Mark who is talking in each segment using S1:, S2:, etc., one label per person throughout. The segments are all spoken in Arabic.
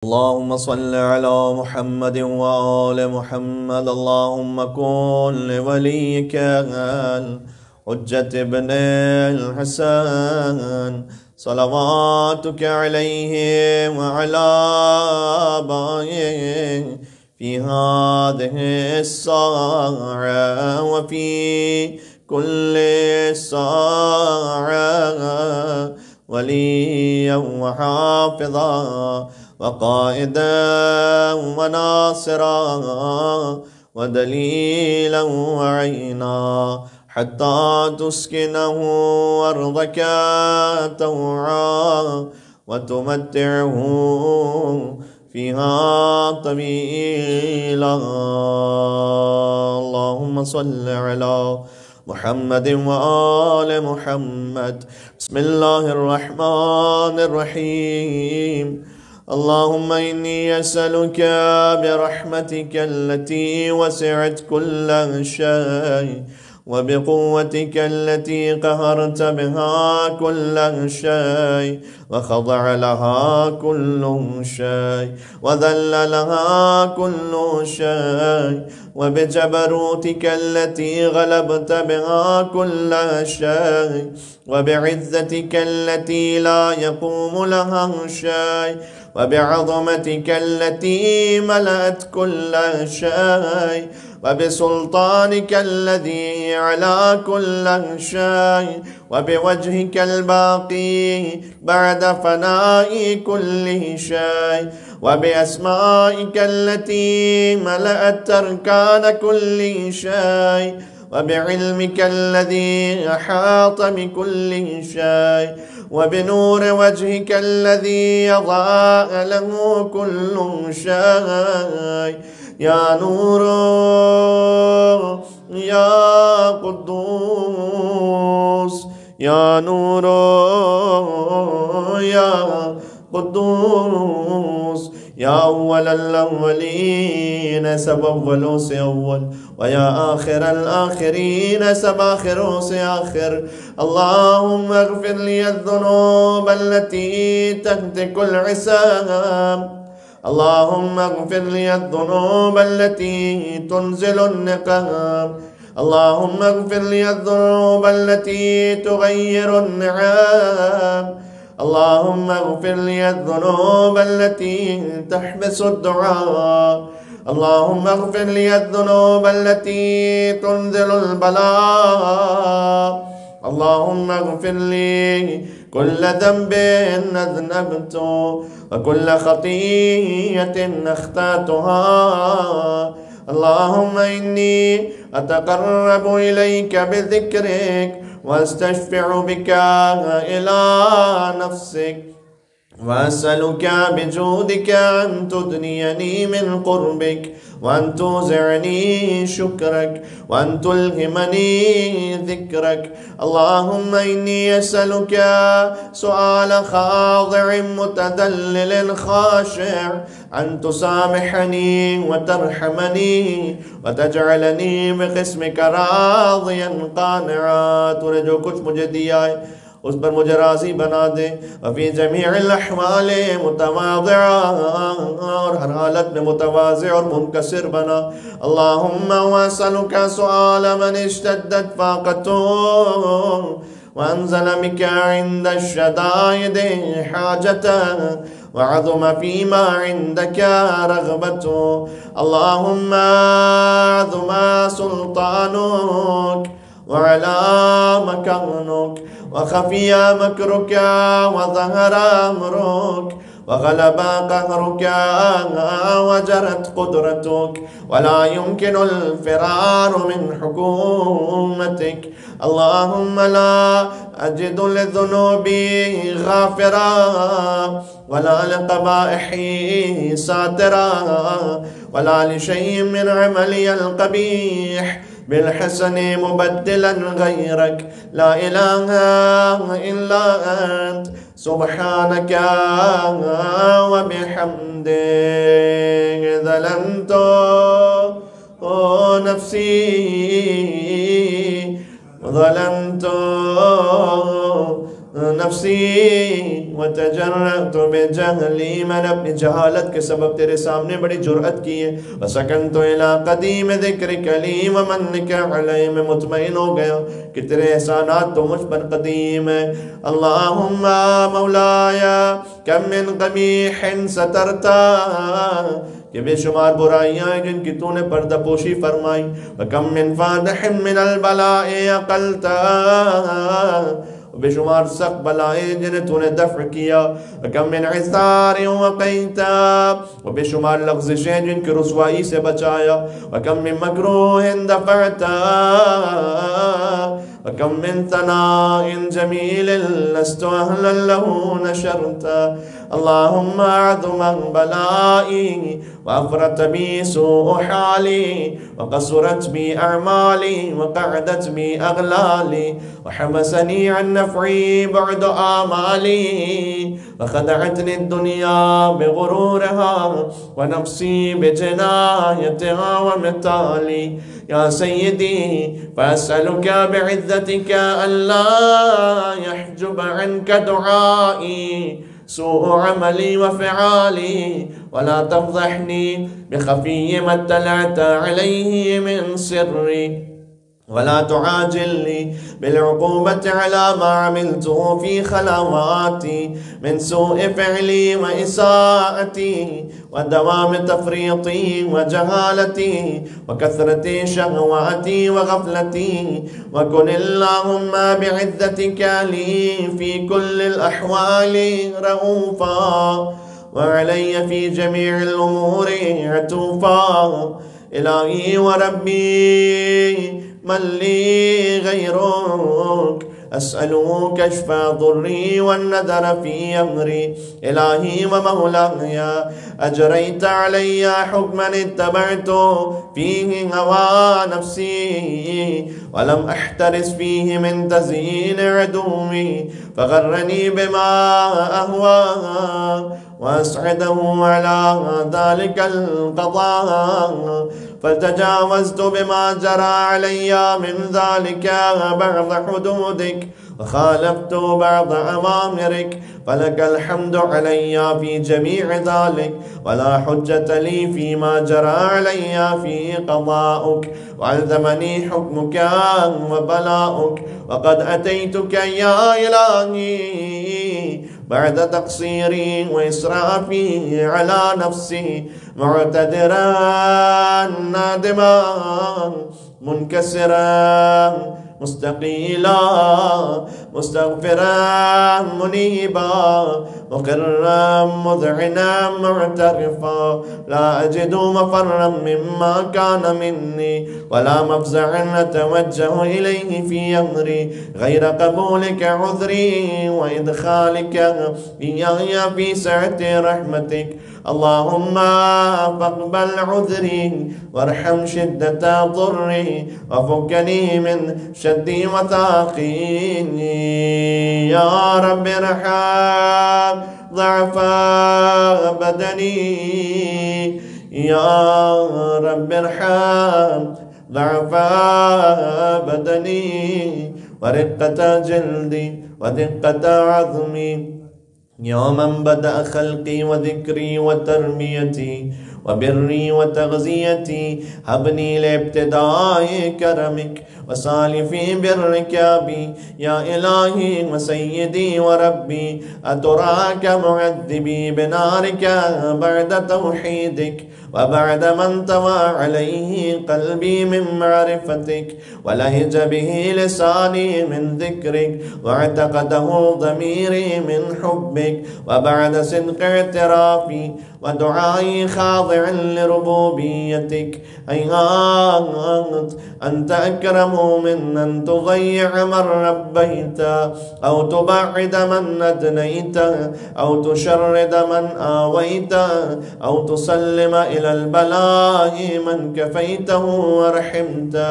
S1: اللهم صل على محمد وآل محمد. اللهم كن لوليك الحجة ابن الحسن صلواتك عليه وعلى آبائه في هذه الساعة وفي كل ساعة وليا وحافظا وقائدا وناصرا ودليلا وعينا حتى تسكنه أرضك طوعا وتمتعه فيها طويلا. اللهم صل على محمد وآل محمد. بسم الله الرحمن الرحيم. اللهم إني أسألك برحمتك التي وسعت كل شيء وبقوتك التي قهرت بها كل شيء وخضع لها كل شيء وذل لها كل شيء وبجبروتك التي غلبت بها كل شيء وبعزتك التي لا يقوم لها شيء وبعظمتك التي ملأت كل شيء وبسلطانك الذي على كل شيء وبوجهك الباقي بعد فناء كل شيء وبأسمائك التي ملأت أركان كل شيء وبعلمك الذي أحاط بكل شيء وبنور وجهك الذي أضاء له كل شيء. يا نور يا قدوس يا نور يا قدوس يا أول الأولين سب أول سي أول ويا آخر الآخرين سب آخر سي آخر. اللهم اغفر لي الذنوب التي تهتك العصام. اللهم اغفر لي الذنوب التي تنزل النقام. اللهم اغفر لي الذنوب التي تغير النعام. اللهم اغفر لي الذنوب التي تحبس الدعاء. اللهم اغفر لي الذنوب التي تنزل البلاء. اللهم اغفر لي كل ذنب أذنبت وكل خطيئة أخطأتها. اللهم إني أتقرب إليك بذكرك واستشفع بك إلى نفسك وأسألك بجودك أن تدنيني من قربك وأن توزعني شكرك وأن تلهمني ذكرك. اللهم إني أسألك سؤال خاضع متذلل خاشع أن تسامحني وترحمني وتجعلني بقسمك راضيا قانعا. तूने जो कुछ मुझे दिया है उस पर मुझे राज़ी बना दे। वफ़ी जमीअल अहवाल मुतवाज़िआ और हर हालत में मुतवाज़ि और मुनकसिर बना। अल्लाहुम्मा वअसअलुका सुआल मन इश्तद्दत फ़ाक़तुहु वअनज़ल बिका इंद अश्शदाइद हाजतहु वअज़ुम फ़ीमा इंदका रग़बतुहु। अल्लाहुम्मा अज़ुम सुल्तानुक वअला मकानुक وخفي مكرك وظهر أمرك وغلب قهرك وجرت قدرتك ولا يمكن الفرار من حكومتك. اللهم لا أجد للذنوب غافرا ولا لقبائح ساترا ولا لشيء من عملي القبيح بالحسن مبدلا غيرك. لا إله إلا أنت سبحانك وبحمدك ظلمت نفسي ظلمت नफ्सी वतजर्रतु बिजहली, मैंने अपनी जहालत के सबब तेरे सामने बड़ी जुर्अत की है। वसकनतु इला क़दीम ज़िक्रिका ली व मन्निका अलैहि, मैं मुतमईन हो गया कि तेरे एहसानात तो मुझ पर कदीम है। अल्लाहुम्मा मौलाया कम मिन क़बीहिन सतरता, ये बेशुमार बुराइयां हैं जिनकी तूने पर्दापोशी फरमाई। व कम मिन फादिहिन मिनल बलाए अक़लता, बेशुमार सख्त बलाएं जिन्हें तूने दफ़ किया। कम मिन इज़ार वक़ैता, और बेशुमार लग़्ज़िशें जिनकी रुसवाई से बचाया। व कम मिन मकरूहिन दफ़अता, व कम मिन तनाइन जमीलिन लस्तु अहलन लहू नशरता। अल्लाहुम्मा अज़म बलाई वअफ़रत बी सूअ हाली वक़सरत बी अअमाली वक़अदत बी अग़लाली वहबसनी अन नफ़ई बअद आमाली वख़दअतनी दुनिया बिग़ुरूरिहा वनफ़्सी बिजनायतिहा वमिताली। या सय्यदी फ़असअलुका बिइज़्ज़तिका अल्ला यहजुब अन्का दुआई सूअ अमली व फ़िआली वला तफ़ज़हनी बिख़फ़ी मा इत्तलअत अलैहि मिन सिर्री वला तुआजिलनी बिलउक़ूबति अला मा अमिलतुहु फ़ी ख़लावाती मिन सूइ फ़िअली व इसाअती व दवाम तफ़रीती व जहालती व कसरति शहवाती व गफ़लती व कुनिल्लाहुम्मा बिइज़्ज़तिका ली फ़ी कुल्लिल अहवाली रऊफ़ा व अलैया फ़ी जमीइल उमूरि अतूफ़ा। इलाही व रब्बी मल्ली गैरुक अस्अलुका कश्फ़ दुर्री वन्नज़र फ़ी अमरी। इलाही व मौलाया अजरैत अलैया हुक्मन इत्तबअतु फ़ीहि हवा नफ़्सी वलम अहतरिस फ़ीहि मिन तज़यीन अदुव्वी फ़ग़र्रनी बिमा अहवा वअस्अदहु अला ज़ालिकल क़ज़ा फ़तजावज़तु बिमा जरा अलैया मिन ज़ालिका बअद हुदूदिक वख़ालफ़तु बअद अवामिरिक फ़लकल हम्दु अलैया फ़ी जमीअ ज़ालिक वला हुज्जत ली फ़ीमा जरा अलैया फ़ी क़ज़ाउक वअल्ज़मनी हुक्मुका व बलाउक वक़द अतैतुका या इलाही बअद तक़सीरी व इसराफ़ी अला नफ़्सी मुअतदिरान नादिमान मुनकसिरान मुस्तक़ीला मुस्तग़फ़िरान मुनीबा मुक़र्रम मुज़अिना मुअतरिफ़ा ला अजिदु मफ़र्रम मिम्मा कान मिन्नी वला मफ़ज़अन अतवज्जहु इलैहि फ़ी अमरी गैर क़बूलिका उज़री व इदख़ालिका इय्या फ़ी सअति रहमतिक। अल्लाहुम्मा फ़क़्बल उज़री वरहम शिद्दत ज़ुर्री वफ़ुक्कनी मिन शद्दी वसाक़ीनी। या रब्बि इरहम ज़अफ़ बदनी, या रब्बि इरहम ज़अफ़ बदनी वरिक़्क़त जिल्दी वदिक़्क़त अज़मी। यौमन बदअ ख़ल्क़ी व ज़िक्री व तरबियती व बिर्री व तग़ज़ियती हबनी लिब्तिदाए करमिक व सालिफ़ी बिर्रिका बी। या इलाही व सय्यदी व रब्बी अतुराका मुअद्दिबी बिनारिका बअद तौहीदिक व बअद मन तवा अलैहि क़ल्बी मिन मारिफ़तिक व लहिज बिही लिसानी मिन ज़िक्रिक व अतक़दहु ज़मीरी मिन हुब्बिक व बअद सिद्क़ इतिराफ़ी व दुआई ख़ाज़िअन लिरुबूबियतिक। अंत अकरमु मिन अन तुज़य्यअ मन रब्बैता औ तुबअद मन अदनैता औ तुशर्रिद मन आवैता औ तुसल्लिम इलल बलाइ मन कफ़ैतहु वरहिमता।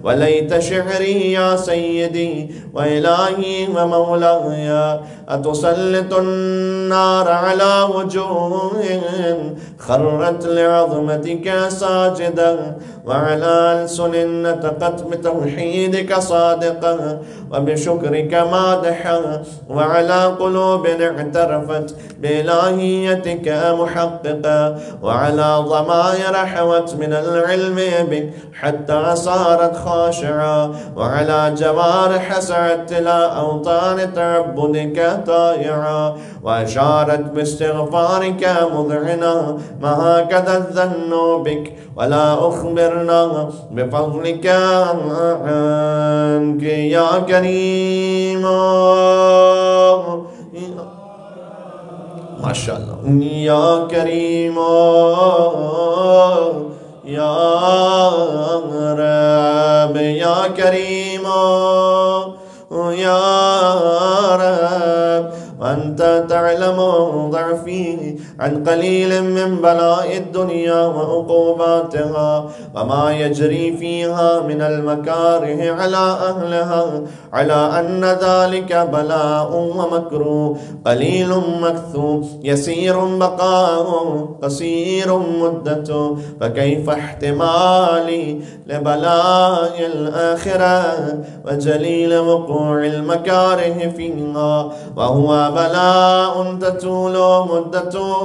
S1: वलैत शिअरी या सय्यदी व इलाही व मौलाया أتسلط النار على وجوههم خرت لعظمتك ساجدا وعلى ألسن نطقت بتوحيدك صادقا وبشكرك مادحا وعلى قلوب اعترفت بإلهيتك محققا وعلى ضمائر حوت من العلم بك حتى صارت خاشعة وعلى جوارح سعت إلى أوطان تعبدك طائعة وأشارت باستغفارك مذعنا ما هكذا الظن بك ولا أخبرنا بفضلك عنك يا كريم. ما شاء الله. يا كريم يا رب يا كريم يا رب وأنت تعلم ضعفي عن قليل من بلاء الدنيا وعقوباتها وما يجري فيها من المكاره على أهلها على أن ذلك بلاء ومكروه قليل مكثو يسير بقاء قصير مدته فكيف احتمالي لبلاء الآخرة وجليل وقوع المكاره فيها وهو بلاء تطول مدته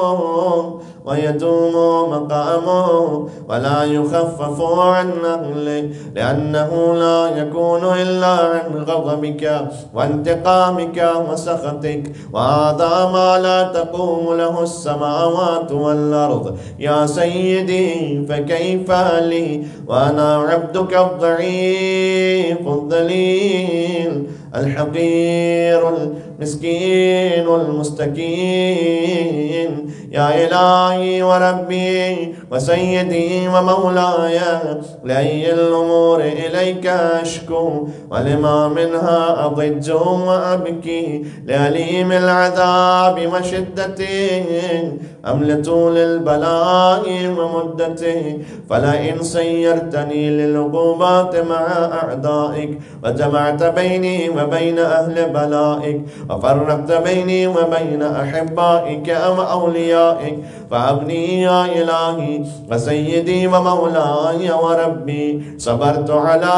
S1: ويدوم مقامه ولا يخفف عن أهله لأنه لا يكون إلا عن غضبك وانتقامك وسخطك وهذا ما لا تقوم له السماوات والأرض يا سيدي فكيف لي وأنا عبدك الضعيف الذليل الحقير المسكين المستكين يا إلهي وربي وسيدي ومولاي لأي الأمور إليك أشكو ولما منها أضج وأبكي لأليم العذاب وشدته أم لطول البلاء ومدته فلئن سيرتني للعقوبات مع أعدائك وجمعت بيني وبين أهل بلائك وفرقت بيني وبين أحبائك وأوليائك فأبني يا إلهي وسيدي ومولاي وربي صبرت على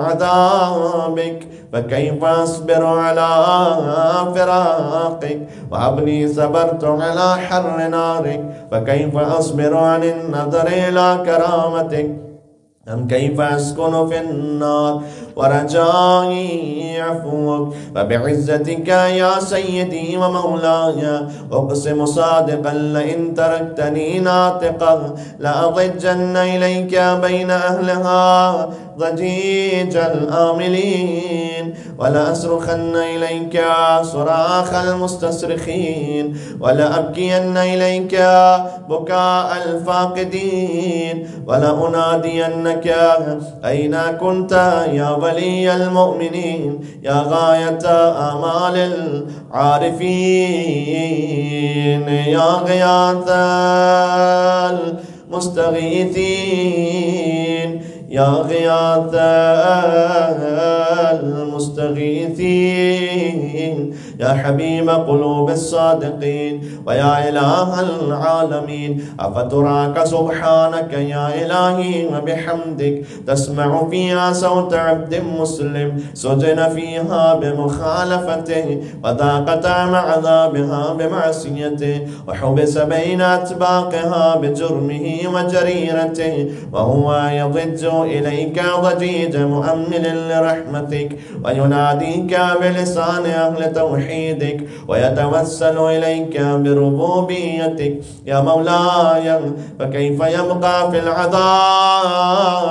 S1: عذابك فكيف أصبر على فراقك وأبني صبرت على حر نارك فكيف أصبر عن النظر إلى كرامتك أم كيف أسكن في النار ورجائي عفوك فبعزتك يا سيدي ومولاي أقسم صادقا لئن تركتني ناطقا لأضجن إليك بين أهلها ضجيج الآملين ولأصرخن إليك صراخ المستصرخين ولأبكين إليك بكاء الفاقدين ولأنادينك أين كنت يا ولي المؤمنين يا غاية آمال العارفين يا غياث المستغيثين يا غياث المستغيثين يا حبيب قلوب الصادقين ويا إله العالمين أفتراك سبحانك يا إلهي وبحمدك تسمع فيها صوت عبد مسلم سجن فيها بمخالفته وذاق طعم عذابها بمعصيته وحبس بين أطباقها بجرمه وجريرته وهو يضج إليك ضجيج مؤمل لرحمتك ويناديك بلسان أهل توحيدك ويتوسل إليك بربوبيتك يا مولاي فكيف يبقى في العذاب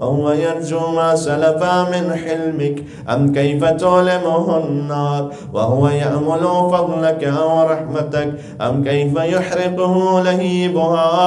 S1: وهو يرجو ما سلف من حلمك أم كيف تؤلمه النار وهو يأمل فضلك ورحمتك أم كيف يحرقه لهيبها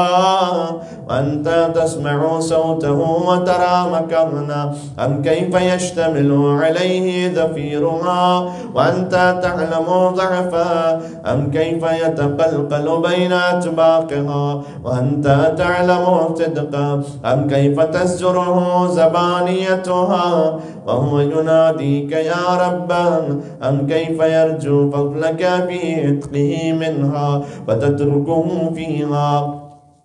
S1: وأنت تسمع صوته وترى مكرنا أم كيف يشتمل عليه زفيرها وأنت تعلم ضعفا أم كيف يتقلقل بين أطباقها وأنت تعلم صدقا أم كيف تزجره زبانيتها وهو يناديك يا ربا أم كيف يرجو فضلك في عتقه منها فتتركه فيها.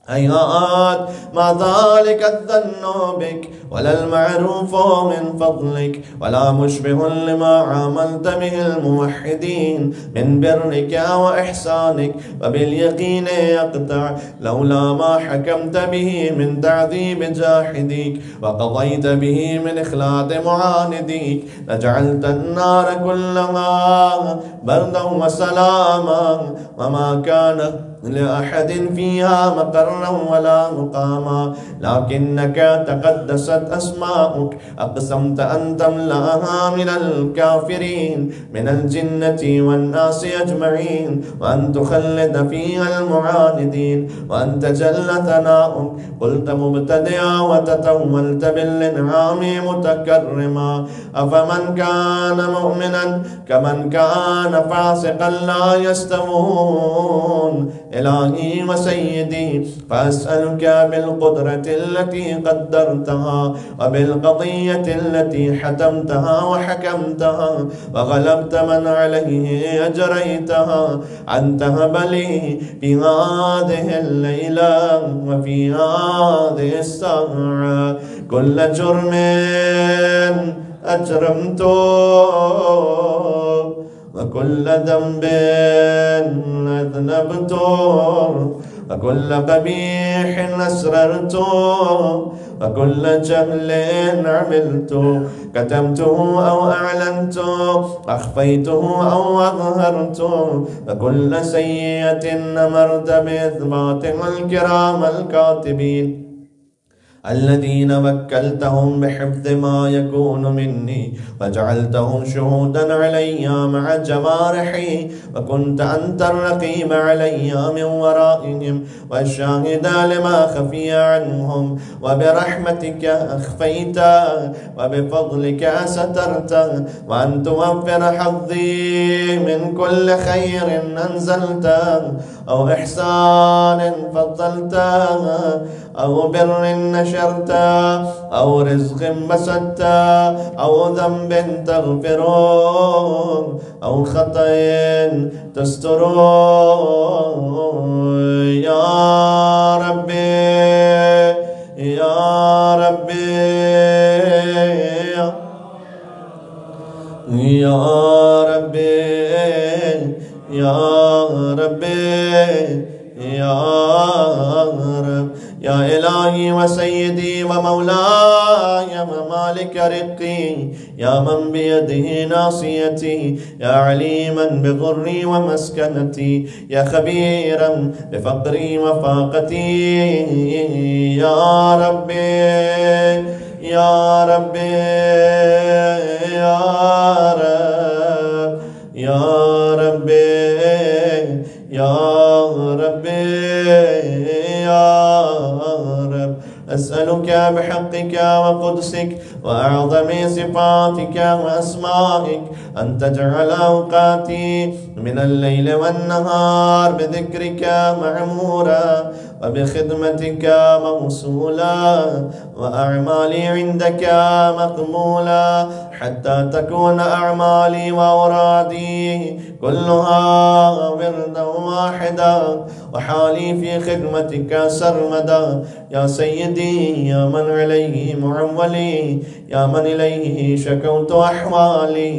S1: هيهات ما ذلك الظن بك ولا المعروف من فضلك ولا مشبه لما عاملت به الموحدين من برك وإحسانك، وباليقين يقطع لولا ما حكمت به من تعذيب جاحديك وقضيت به من إخلاد معانديك لجعلت النار كلها بردا وسلاما وما كان لأحد فيها مقرا ولا مقاما، لكنك تقدست أسماؤك أقسمت أن تملأها من الكافرين من الجنة والناس أجمعين وأن تخلد فيها المعاندين، وأن تجل ثناؤك قلت مبتدئا وتتولت بالإنعام متكرما. أفمن كان مؤمنا كمن كان فاسقا لا يستوون. إلهي وسيدي فأسألك بالقدرة التي قدرتها وبالقضية التي حتمتها وحكمتها وغلبت من عليه أجريتها أن تهب لي في هذه الليلة وفي هذه الساعة كل جرم أجرمته وكل ذنب أذنبته وكل قبيح أسررته وكل جهل عملته كتمته أو أعلنته أخفيته أو أظهرته وكل سيئة أمرت بإثباتها الكرام الكاتبين الذين وكلتهم بحفظ ما يكون مني وجعلتهم شهودا علي مع جوارحي، وكنت أنت الرقيب علي من ورائهم والشاهد لما خفي عنهم، وبرحمتك أخفيت وبفضلك سترت، وأن توفر حظي من كل خير أنزلت أو إحسان فضلت أو بر نشرت أو رزق بسطت أو ذنب تغفرون أو خطأ تسترون. يا ربي يا ربي يا ربي يا ربي يا رب يا إلهي وسيدي ومولاي ومالك رقي، يا من بيده ناصيتي، يا عليما بضري ومسكنتي، يا خبيرا بفقري وفاقتي. يا ربي يا ربي يا رب يا ربي يا ربي يا رب أسألك بحقك وقدسك وأعظم صفاتك وأسمائك أن تجعل أوقاتي من الليل والنهار بذكرك معمورا وبخدمتك موصولا وأعمالي عندك مقبولا، حتى تكون أعمالي وأورادي كلها وردا واحدا وحالي في خدمتك سرمدا. يا سيدي يا من عليه معولي، يا من إليه شكوت أحوالي.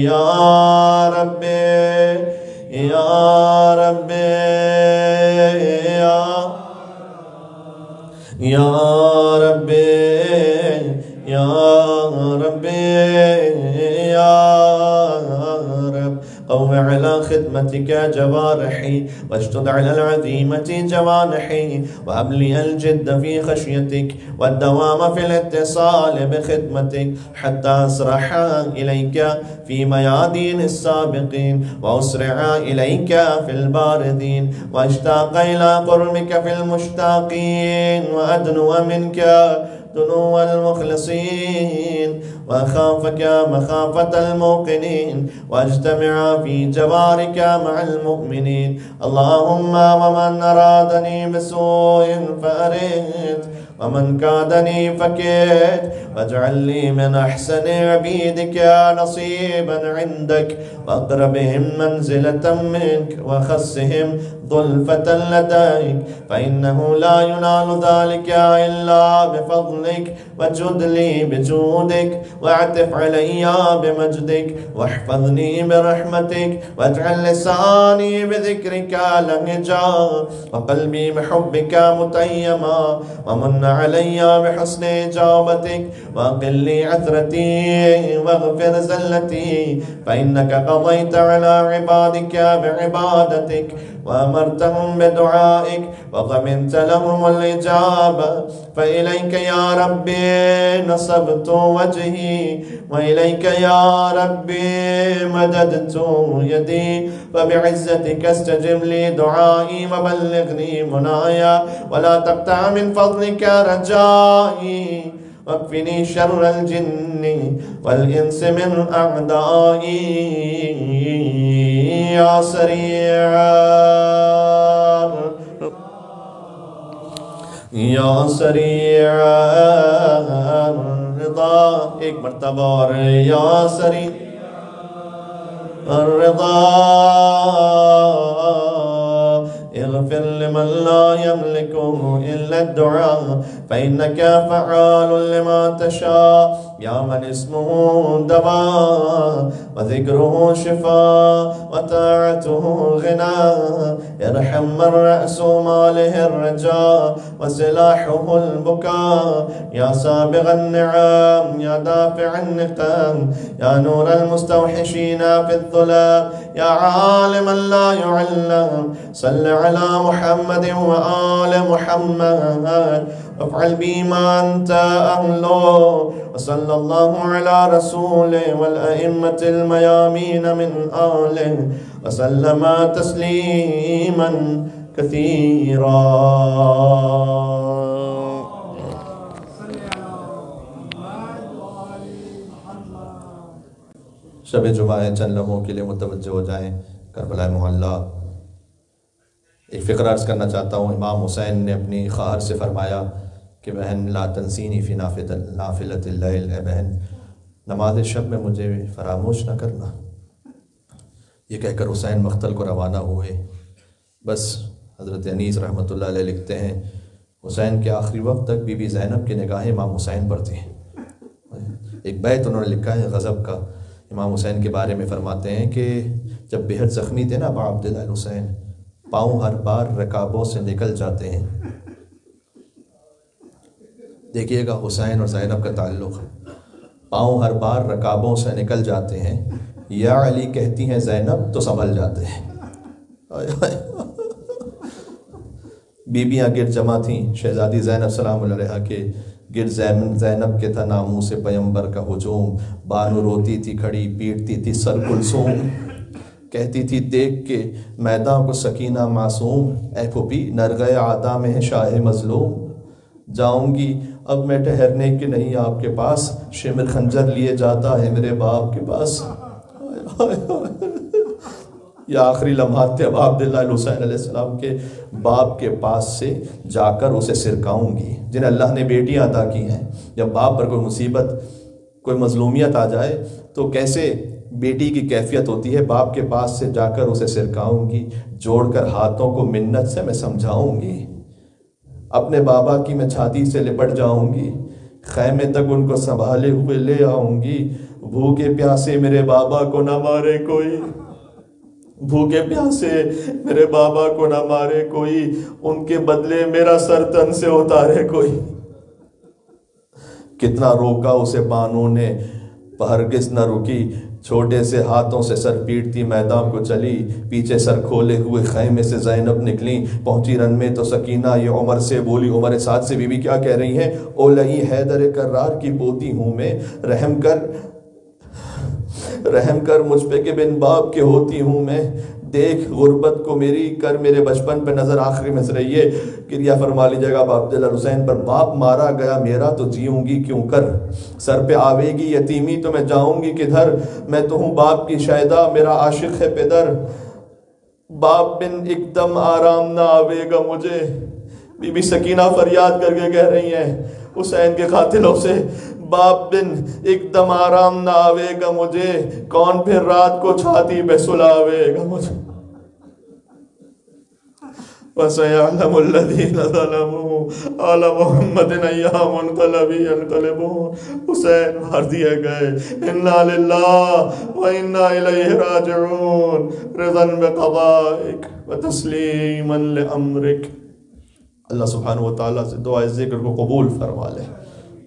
S1: يا ربي يا ربي يا ربي يا ربي يا رب قو على خدمتك جوارحي واشدد على العزيمة جوانحي، وهب لي الجد في خشيتك والدوام في الاتصال بخدمتك حتى أسرح إليك في ميادين السابقين وأسرع إليك في الباردين واشتاق إلى قربك في المشتاقين وأدنو منك دنو المخلصين وأخافك مخافة الموقنين واجتمعا في جوارك مع المؤمنين. اللهم ومن أرادني بسوء فأرد ومن كادني فكد واجعل لي من أحسن عبيدك نصيبا عندك وأقربهم منزلة منك وخصهم ظلفة لديك، فإنه لا ينال ذلك إلا بفضلك، وجد لي بجودك واعتف علي بمجدك واحفظني برحمتك، واجعل لساني بذكرك لهجا وقلبي بحبك متيما، ومن علي بحسن إجابتك وأقل لي عثرتي واغفر زلتي، فإنك قضيت على عبادك بعبادتك وأمرتهم بدعائك وضمنت لهم الإجابة، فإليك يا ربي نصبت وجهي وإليك يا ربي مددت يدي، فبعزتك استجب لي دعائي وبلغني منايا، ولا تقطع من فضلك رجائي، واكفني شر الجن والإنس من أعدائي يا سريع یا سریع الرضا، ایک مرتبہ اور یا سریع الرضا، اغفر لمن لا يملكه إلا الدعاء فإنك فعال لما تشاء، يا من اسمه دواء وذكره شفاء وطاعته غنى، ارحم من رأس ماله الرجاء وسلاحه البكاء، يا سابغ النعم يا دافع النقم، يا نور المستوحشين في الظلام، يا عالما لا يعلم، صل على محمد وآل محمد وافعل بي ما أنت أهله، وصلى الله على رسوله والأئمة الميامين من آله وسلم تسليما كثيرا. شب جمعہ ہے، چند لمحوں کے لیے متوجہ ہو جائیں کربلا محلہ. ایک فقرہ عرض کرنا چاہتا ہوں. امام حسین نے اپنی خواہر سے فرمایا کہ بہن لا تنسینی فی نافلۃ اللیل، اے بہن نماز شب میں مجھے فراموش نہ کرنا. یہ کہہ کر حسین مقتل کو روانہ ہوئے. بس حضرت انیس رحمۃ اللہ علیہ لکھتے ہیں حسین کے آخری وقت تک بی بی زینب کی نگاہیں امام حسین پر تھیں. ایک بیت انہوں نے لکھا ہے غضب کا امام حسین کے بارے میں، فرماتے ہیں کہ جب بہت زخمی تھے نا ابا عبداللہ الحسین، پاؤں ہر بار رکابوں سے نکل جاتے ہیں. دیکھیے گا حسین اور زینب کا تعلق، پاؤں ہر بار رکابوں سے نکل جاتے ہیں، یا علی کہتی ہیں زینب تو سنبھل جاتے ہیں. بیبیاں گرد جمع تھیں، شہزادی زینب سلام اللہ علیہا کے گرد زینب کے تھا ناموس پیمبر کا ہجوم. بانو روتی تھی کھڑی، پیٹتی تھی سر کلثوم، کہتی تھی دیکھ کے میدان کو سکینہ معصوم، اے پھوپھی نرغہ عادا میں ہے شاہ مظلوم. جاؤں گی اب میں ٹھہرنے کے نہیں آپ کے پاس، شمر خنجر لیے جاتا ہے میرے باپ کے پاس. یہ آخری لمحات تھے ابا عبداللہ الحسین علیہ السلام کے باپ کے پاس سے جا کر اسے سرکاؤں گی، جنہیں اللہ نے بیٹیاں عطا کی ہیں. جب باپ پر کوئی مصیبت، کوئی مظلومیت آ جائے تو کیسے بیٹی کی کیفیت ہوتی ہے. باپ کے پاس سے جا کر اسے سرکاؤں گی، جوڑ کر ہاتھوں کو منت سے میں سمجھاؤں گی. اپنے بابا کی میں چھاتی سے لپٹ جاؤں گی، خیمے تک ان کو سنبھالے ہوئے لے آؤں گی. بھوکے پیاسے میرے بابا کو نہ مارے کوئی، بھوکے پیاسے میرے بابا کو نہ مارے کوئی، ان کے بدلے میرا سر تن سے اتارے کوئی. کتنا روکا اسے بانو نے ہرگز نہ رکی، چھوٹے سے ہاتھوں سے سر پیٹتی میدان کو چلی. پیچھے سر کھولے ہوئے خیمے سے زینب نکلی، پہنچی رن میں تو سکینہ یہ عمر سے بولی. عمر سعد سے بی بی کیا کہہ رہی ہیں؟ او لئی حیدر کرار کی پوتی ہوں میں، رحم کر مجھ پہ کہ بن باپ کے ہوتی ہوں میں. دیکھ غربت کو میری کر میرے بچپن پہ نظر. آخری میں سے یہ کریا فرما لیجیے گا اب عبداللہ حسین پر. باپ مارا گیا میرا تو جیوں گی کیوں کر, سر پہ آوے گی یتیمی تو میں جاؤں گی کدھر. میں تو ہوں باپ کی شیدا میرا عاشق ہے پدر. باپ بن ایک دم آرام نہ آوے گا مجھے. بی بی سکینہ فریاد کر کے کہہ رہی ہیں حسین کے قاتلوں سے, باپ بن ایک دم آرام نہ آوے گا مجھے, کون پھر رات کو چھاتی پہ سلاوے گا مجھے. وَسَيَعْلَمُ الَّذِينَ ظَلَمُوا عَلَى مُحَمَّدٍ أَيَّ مُنْقَلَبٍ يَنْقَلِبُونَ. حسین مار دیے گئے. اِنَّا لِلَّهِ وَإِنَّا إِلَيْهِ رَاجِعُونَ. رِضًا بِقَضَائِكَ وَتَسْلِيمًا لِأَمْرِكَ. اللہ سبحانہ وتعالیٰ سے دعائے ذکر کو قبول فرما لے.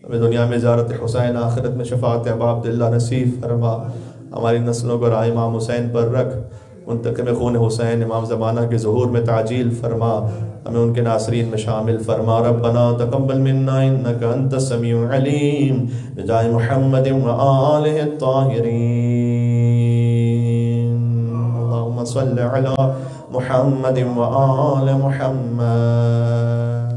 S1: ہمیں دنیا میں زیارت حسین, آخرت میں شفاعت ابا عبداللہ نصیب فرما. ہماری نسلوں کو راہ امام حسین پر رکھ. منتقم خون حسین امام زمانہ کے ظہور میں تعجیل فرما. ہمیں ان کے ناصرین میں شامل فرما. ربنا تقبل منا انک انت السمیع العلیم بجاہ محمد وآلہ الطاہرین. اللہم صل علی محمد وآل محمد.